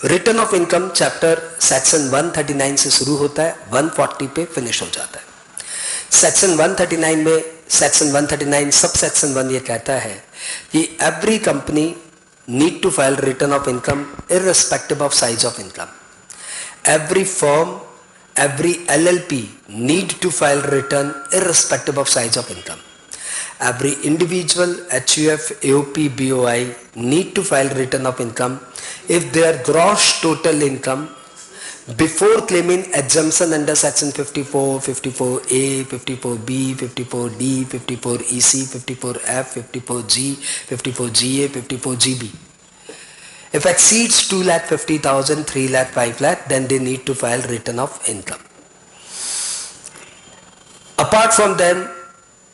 Return of income chapter section 139 से शुरू होता है, 140 पे फिनिश हो जाता है। सेक्शन 139 में सेक्शन 139 सब सेक्शन 1 ये कहता है कि every company need to file return of income irrespective of size of income. Every firm, every LLP need to file return irrespective of size of income. Every individual HUF, AOP, BOI need to file return of income if their gross total income before claiming exemption under section 54, 54A, 54B, 54D, 54EC, 54F, 54G, 54GA, 54GB. If exceeds 2,50,000, 3 lakh, 5 lakh, then they need to file return of income. Apart from them,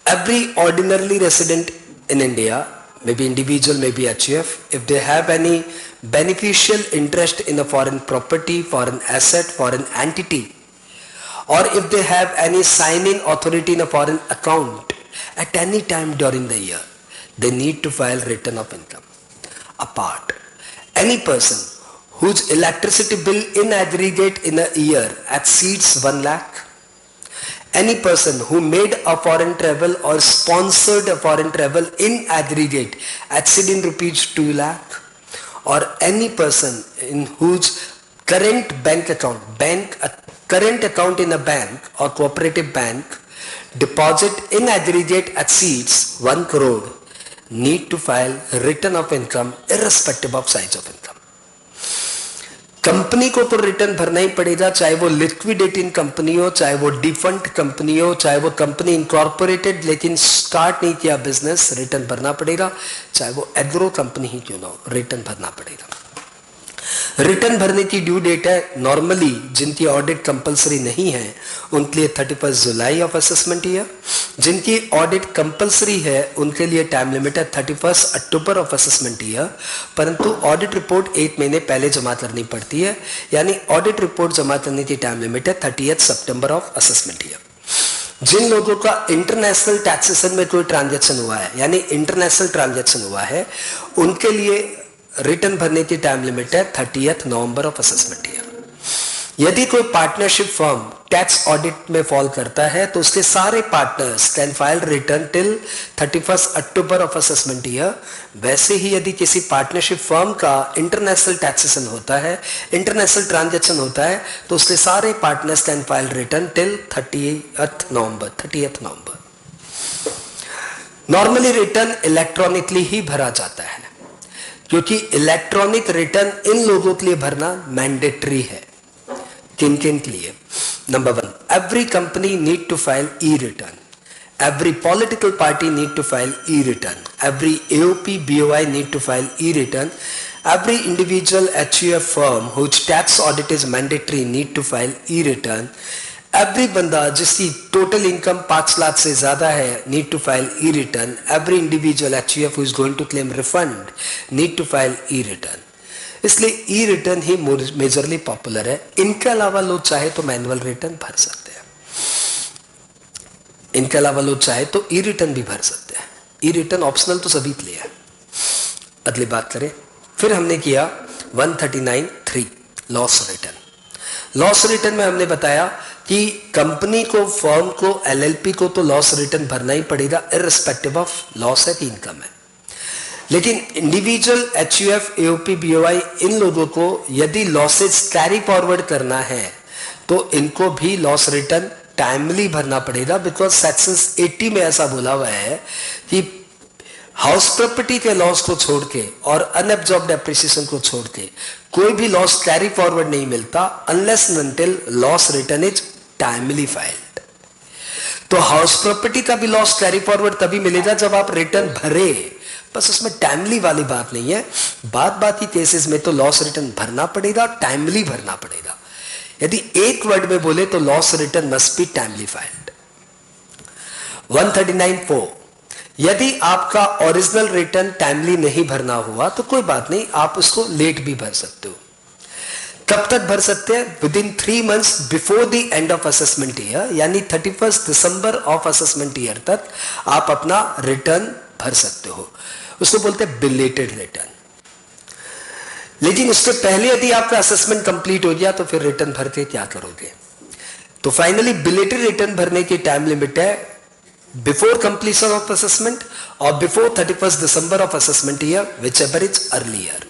every ordinarily resident in India, maybe individual, maybe HUF, if they have any beneficial interest in a foreign property, foreign asset, foreign entity, or if they have any signing authority in a foreign account at any time during the year, they need to file return of income. Apart, any person whose electricity bill in aggregate in a year exceeds 1 lakh, any person who made a foreign travel or sponsored a foreign travel in aggregate exceeding rupees 2 lakh, or any person in whose current bank account in a bank or cooperative bank deposit in aggregate exceeds 1 crore need to file return of income irrespective of size of income. Company को तो return भरना ही पड़ेगा, चाहे वो liquidating company हो, चाहे वो डिफंट company हो, चाहे वो कंपनी इनकॉर्पोरेटेड लेकिन स्टार्ट नहीं किया बिजनेस, रिटर्न भरना पड़ेगा, चाहे वो एग्रो कंपनी ही क्यों ना हो, रिटर्न भरना पड़ेगा। रिटर्न भरने की ड्यू डेट है नॉर्मली जिनकी ऑडिट कंपलसरी नहीं है उनके लिए 31 जुलाई ऑफ असेसमेंट ईयर, जिनकी ऑडिट कंपलसरी है उनके लिए टाइम लिमिट है 31 अक्टूबर ऑफ असेसमेंट ईयर, परंतु ऑडिट रिपोर्ट 1 महीने पहले जमा करनी पड़ती है, यानी ऑडिट रिपोर्ट जमा करने की टाइम लिमिट है 30 सितंबर ऑफ असेसमेंट ईयर। जिन लोगों का इंटरनेशनल टैक्सेशन में कोई ट्रांजैक्शन हुआ है, यानी इंटरनेशनल ट्रांजैक्शन हुआ है, उनके लिए रिटर्न भरने की टाइम लिमिट है 30 नवंबर ऑफ असेसमेंट ईयर। यदि कोई पार्टनरशिप फर्म टैक्स ऑडिट में फॉल करता है तो उसके सारे partners can file return till 31 October of assessment year. वैसे ही यदि किसी पार्टनरशिप फर्म का इंटरनेशनल टैक्सेशन होता है, इंटरनेशनल ट्रांजैक्शन होता है, तो उसके सारे partners can file return till 30 November. Normally return electronically ही भरा जाता है क्योंकि इलेक्ट्रॉनिक रिटर्न इन लोगों के लिए भरना मैंडेटरी है। किन किन के लिए? Number 1, every company need to file e return, every political party need to file e return, every AOP BOI need to file e return, every individual HUF firm whose tax audit is mandatory need to file e return, every बंदा जिसकी total income 5 lakh से ज्यादा है need to file e return, every individual HUF who is going to claim refund need to file e return. इसलिए ई return ही majorly popular है। इनके अलावा लोग चाहे तो मैनुअल रिटर्न भर सकते हैं, इनके अलावा लोग चाहे तो ई रिटर्न भी भर सकते हैं। ई रिटर्न ऑप्शनल तो सभी के लिए है। अगली बात करें, फिर हमने किया 139(3) लॉस रिटर्न। लॉस रिटर्न में हमने बताया कि कंपनी को, फर्म को, LLP को तो लॉस रिटर्न भरना ही पड़ेगा इररिस्पेक्टिव ऑफ लॉस है कि इनकम है, लेकिन इंडिविजुअल HUF AOP BOI इन लोगों को यदि लॉसेज कैरी फॉरवर्ड करना है तो इनको भी लॉस रिटर्न टाइमली भरना पड़ेगा, बिकॉज सेक्शन 80 में ऐसा बोला हुआ है कि हाउस प्रॉपर्टी के लॉस को छोड़ के और अनएब्जॉर्ब्ड डेप्रिसिएशन को छोड़ के कोई भी लॉस कैरी फॉरवर्ड नहीं मिलता unless until loss return is timely filed. तो हाउस प्रॉपर्टी का भी लॉस कैरी फॉरवर्ड तभी मिलेगा जब आप रिटर्न भरे, बस उसमें टाइमली वाली बात नहीं है। बाकी केसेस में तो लॉस रिटर्न भरना पड़ेगा, टाइमली भरना पड़ेगा। यदि एक वर्ड में बोले तो loss return must be timely filed. 139(4) यदि आपका ओरिजिनल रिटर्न टाइमली नहीं भरना हुआ तो कोई बात नहीं, आप उसको लेट भी भर सकते हो। कब तक भर सकते हैं? Within 3 months before the end of assessment year, यानी 31 दिसंबर ऑफ असेसमेंट ईयर तक आप अपना रिटर्न भर सकते हो। उसको बोलते हैं बिलेटेड रिटर्न। लेकिन उससे पहले यदि आपका असेसमेंट कंप्लीट हो गया तो फिर रिटर्न भर के क्या करोगे? तो फाइनली बिलेटेड रिटर्न भरने की टाइम लिमिट है बिफोर कंप्लीशन ऑफ असेसमेंट और before 31 December of assessment year, which ever is earlier.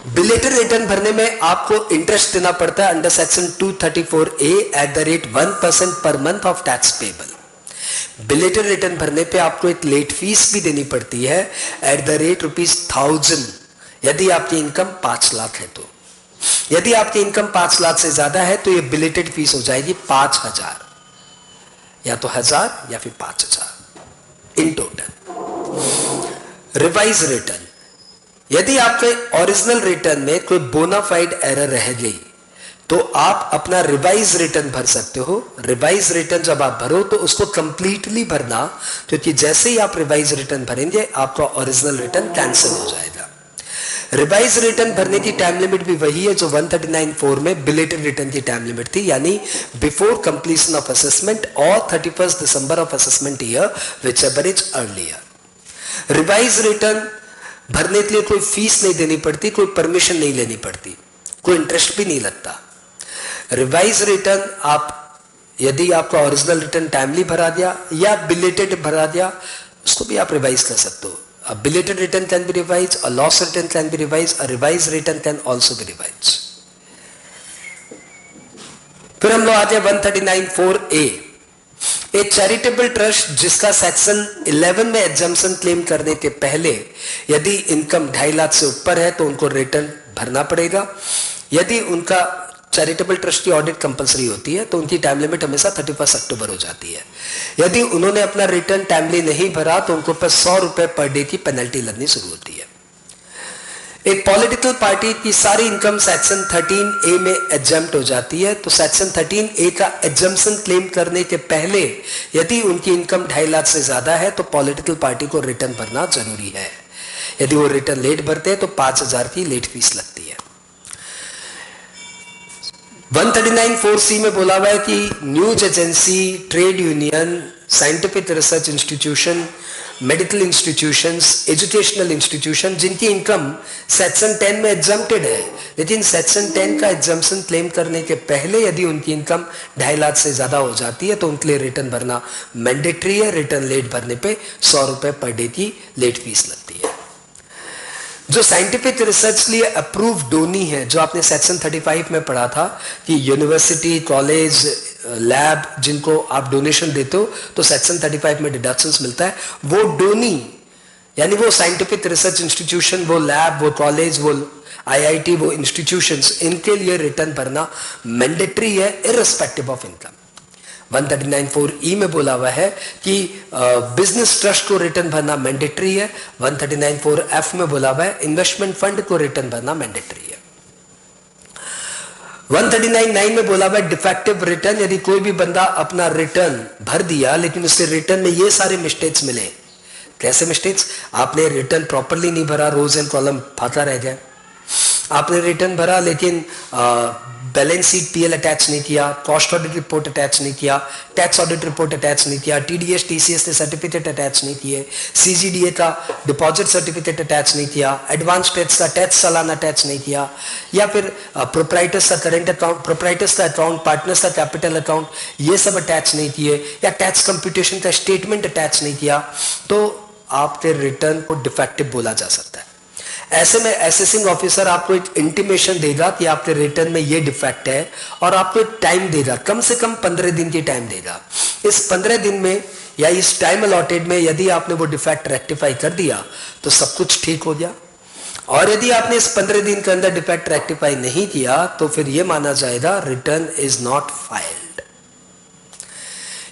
Belated return भरने में आपको इंटरेस्ट देना पड़ता है under section 234A at the rate 1% per month of tax payable. Belated return भरने पे आपको एक लेट फीस भी देनी पड़ती है एट द रेट ₹1000 यदि आपकी इनकम 5 लाख है तो। यदि आपकी इनकम 5 लाख से ज्यादा है तो ये बिलेटेड फीस हो जाएगी 5000, या तो 1000 या फिर 5000 इन टोटल। रिवाइज रिटर्न, यदि आपके ओरिजिनल रिटर्न में कोई बोनाफाइड एरर रह गई तो आप अपना रिवाइज रिटर्न भर सकते हो। रिवाइज रिटर्न जब आप भरो तो उसको कंप्लीटली भरना, क्योंकि जैसे ही आप रिवाइज रिटर्न भरेंगे आपका ओरिजिनल रिटर्न कैंसिल हो जाएगा। रिवाइज रिटर्न भरने की टाइम लिमिट भी वही है जो 139(4) में बिलेटेड रिटर्न की टाइम लिमिट थी, यानी बिफोर कंप्लीशन ऑफ असेसमेंट और 31 December of assessment year, which ever is earlier. Revise return भरने के लिए कोई फीस नहीं देनी पड़ती, कोई परमिशन नहीं लेनी पड़ती, कोई इंटरेस्ट भी नहीं लगता। रिवाइज रिटर्न आप यदि आपका ओरिजिनल रिटर्न टाइमली भरा दिया या बिलेटेड भरा दिया, उसको भी आप रिवाइज कर सकते हो। A belated return can be revised, a loss return can be revised, a revised return can also be revised. फिर हम लोग आते हैं 139(4)A, एक चैरिटेबल ट्रस्ट जिसका सेक्शन 11 में एग्जम्पशन क्लेम करने के पहले यदि इनकम 2.5 लाख से ऊपर है तो उनको रिटर्न भरना पड़ेगा। यदि उनका चैरिटेबल ट्रस्ट की ऑडिट कंपलसरी होती है तो उनकी टाइम लिमिट हमेशा 31 अक्टूबर हो जाती है। यदि उन्होंने अपना रिटर्न टाइमली नहीं भरा तो उनको पर 100 रुपए पर डे की पेनल्टी लगनी शुरू होती है। एक पॉलिटिकल पार्टी की सारी इनकम सेक्शन 13A में एग्जम्प्ट हो जाती है, तो सेक्शन 13A का एग्जम्पशन क्लेम करने के पहले यदि उनकी इनकम 2.5 लाख से ज्यादा है तो पॉलिटिकल पार्टी को रिटर्न भरना जरूरी है। यदि वो रिटर्न लेट भरते हैं तो 5000 की लेट फीस लगती है। 139(4)C में बोला हुआ है कि news agency, trade union, scientific research institution, medical institutions, educational institution जिनकी इनकम सेक्शन 10 में एग्जम्प्टेड है, लेकिन सेक्शन 10 का एग्जम्पशन क्लेम करने के पहले यदि उनकी इनकम 2.5 लाख से ज्यादा हो जाती है तो उनके लिए रिटर्न भरना मैंडेटरी है। रिटर्न लेट भरने पे 100 रुपए पर डे की लेट फीस लगती है। जो साइंटिफिक रिसर्च लिए अप्रूव डोनी है, जो आपने सेक्शन 35 में पढ़ा था कि यूनिवर्सिटी, कॉलेज, लैब जिनको आप डोनेशन देते हो तो सेक्शन 35 में डिडक्शंस मिलता है, वो डोनी यानी वो साइंटिफिक रिसर्च इंस्टीट्यूशन, वो लैब, वो कॉलेज, वो IIT, वो इंस्टीट्यूशंस, इनके लिए रिटर्न भरना मैंडेटरी है इररिस्पेक्टिव ऑफ इनकम। 139(4)E में बोला हुआ है कि बिजनेस ट्रस्ट को रिटर्न भरना मैंडेटरी है। 139(4)F में बोला हुआ है इन्वेस्टमेंट फंड को रिटर्न भरना मैंडेटरी है। 139(9) में बोला हुआ है डिफेक्टिव रिटर्न, यदि कोई भी बंदा अपना रिटर्न भर दिया लेकिन उससे रिटर्न में ये सारे मिस्टेक्स मिले। कैसे मिस्टेक्स? आपने रिटर्न प्रॉपरली नहीं भरा, रोज एंड कॉलम फाका रह गया। आपने रिटर्न भरा लेकिन बैलेंस शीट PL अटैच नहीं किया, कॉस्ट ऑडिट रिपोर्ट अटैच नहीं किया, टैक्स ऑडिट रिपोर्ट अटैच नहीं किया, TDS TCS के सर्टिफिकेट अटैच नहीं किए, CGDA का डिपॉजिट सर्टिफिकेट अटैच नहीं किया, एडवांस टैक्स का टैक्स चालान अटैच नहीं किया, या फिर प्रोप्राइटर्स का करंट अकाउंट, प्रोप्राइटर्स का अकाउंट, पार्टनर्स का कैपिटल अकाउंट, ये सब अटैच नहीं किए, या टैक्स कंप्यूटेशन का स्टेटमेंट अटैच नहीं किया, तो आपके रिटर्न को डिफेक्टिव बोला जा सकता है। ऐसे में असेसिंग ऑफिसर आपको एक इंटीमेशन देगा कि आपके रिटर्न में ये डिफेक्ट है और आपको एक टाइम देगा, कम से कम 15 दिन की टाइम देगा। इस 15 दिन में या इस टाइम अलॉटेड में यदि आपने वो डिफेक्ट रेक्टिफाई कर दिया तो सब कुछ ठीक हो गया, और यदि आपने इस 15 दिन के अंदर डिफेक्ट रेक्टिफाई नहीं किया तो फिर यह माना जाएगा रिटर्न इज नॉट फाइल्ड।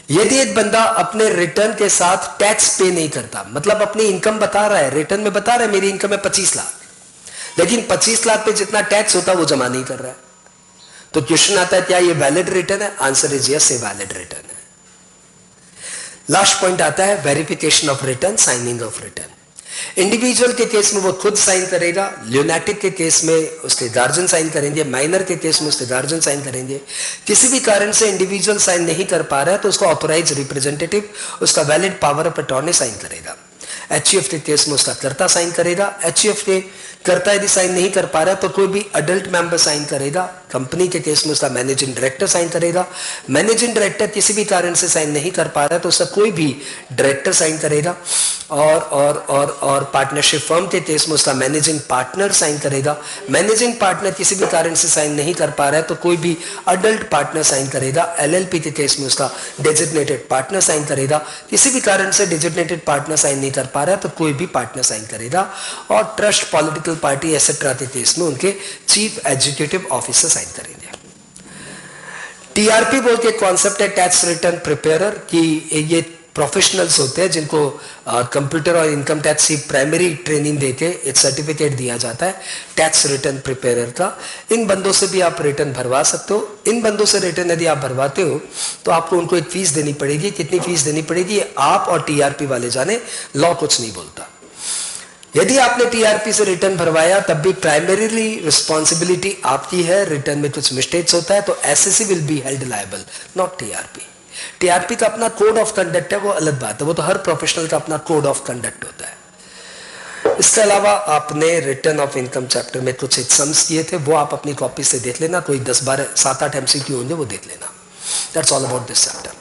यदि एक बंदा अपने रिटर्न के साथ टैक्स पे नहीं करता, मतलब अपनी इनकम बता रहा है, रिटर्न में बता रहा है मेरी इनकम है 25 लाख, लेकिन 25 लाख पे जितना टैक्स होता है वो जमा नहीं कर रहा है, तो क्वेश्चन आता है क्या ये वैलिड रिटर्न है? आंसर इज यस, ये वैलिड रिटर्न है। लास्ट पॉइंट आता है verification of return, signing off return. Individual के केस में वो खुद साइन करेगा, ल्यूनेटिक के केस में उसके गार्जियन साइन करेंगे, माइनर के केस में उसके गार्जियन साइन करेंगे। किसी भी कारण से इंडिविजुअल साइन नहीं कर पा रहा है तो उसका ऑथोराइज रिप्रेजेंटेटिव, उसका valid power of attorney sign करेगा। HUF के केस में उसका कर्ता साइन करेगा। HUF के कर्ता यदि साइन नहीं कर पा रहा तो कोई भी अडल्ट मेंबर साइन करेगा। कंपनी के केस में उसका मैनेजिंग डायरेक्टर साइन करेगा। मैनेजिंग डायरेक्टर किसी भी कारण से साइन नहीं कर पा रहा तो उसका कोई भी डायरेक्टर साइन करेगा। और पार्टनरशिप फर्म के केस में उसका मैनेजिंग पार्टनर साइन करेगा। मैनेजिंग पार्टनर किसी भी कारण से साइन नहीं कर पा रहा है तो कोई भी अडल्ट पार्टनर साइन करेगा। एलएलपी के केस में उसका डेजिग्नेटेड पार्टनर साइन करेगा। किसी भी कारण से डेजिग्नेटेड पार्टनर साइन नहीं कर पा रहा है तो कोई भी पार्टनर साइन करेगा। और ट्रस्ट, पॉलिटिकल पार्टी एसेट्रा के केस में उनके चीफ एग्जीक्यूटिव ऑफिसर साइन करेंगे। टीआरपी बोल के कॉन्सेप्ट है टैक्स रिटर्न प्रिपेयरर की। ये प्रोफेशनल्स होते हैं जिनको कंप्यूटर और इनकम टैक्स की प्राइमरी ट्रेनिंग देके एक सर्टिफिकेट दिया जाता है टैक्स रिटर्न प्रिपेयरर का। इन बंदों से भी आप रिटर्न भरवा सकते हो। इन बंदों से रिटर्न यदि आप भरवाते हो तो आपको उनको एक फीस देनी पड़ेगी। कितनी फीस देनी पड़ेगी ये आप और टीआरपी वाले जाने, लॉ कुछ नहीं बोलता। यदि आपने टीआरपी से रिटर्न भरवाया तब भी प्राइमरीली रिस्पॉन्सिबिलिटी आपकी है। रिटर्न में कुछ मिस्टेक्स होता है तो SSC will be held liable, not TRP. TRP का अपना कोड ऑफ कंडक्ट है, वो अलग बात है, वो तो हर प्रोफेशनल का अपना कोड ऑफ कंडक्ट होता है। इसके अलावा आपने रिटर्न ऑफ इनकम चैप्टर में कुछ सम्स किए थे, वो आप अपनी कॉपी से देख लेना। कोई 10-12 7-8 एमसीक्यू होंगे वो देख लेना। That's all about this chapter.